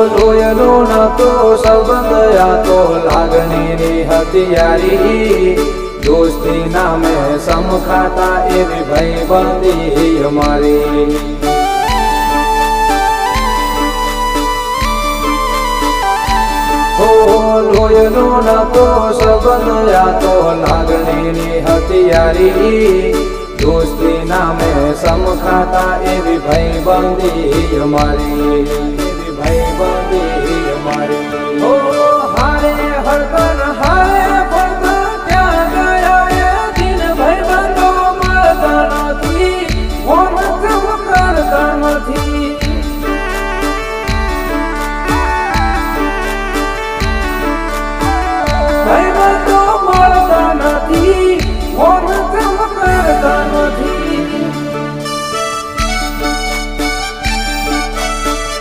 લોયનો નતો સંબંધ આ તો લાગણીની હથિયારી દોસ્તી નામે સમખાતા એવી ભાઈબંધી અમારી લોયનો નતો સંબંધ આ તો લાગણીની હથિયારી દોસ્તી નામે સમખાતા એવી ભાઈબંધી અમારી એવી ભાઈબંધી અમારી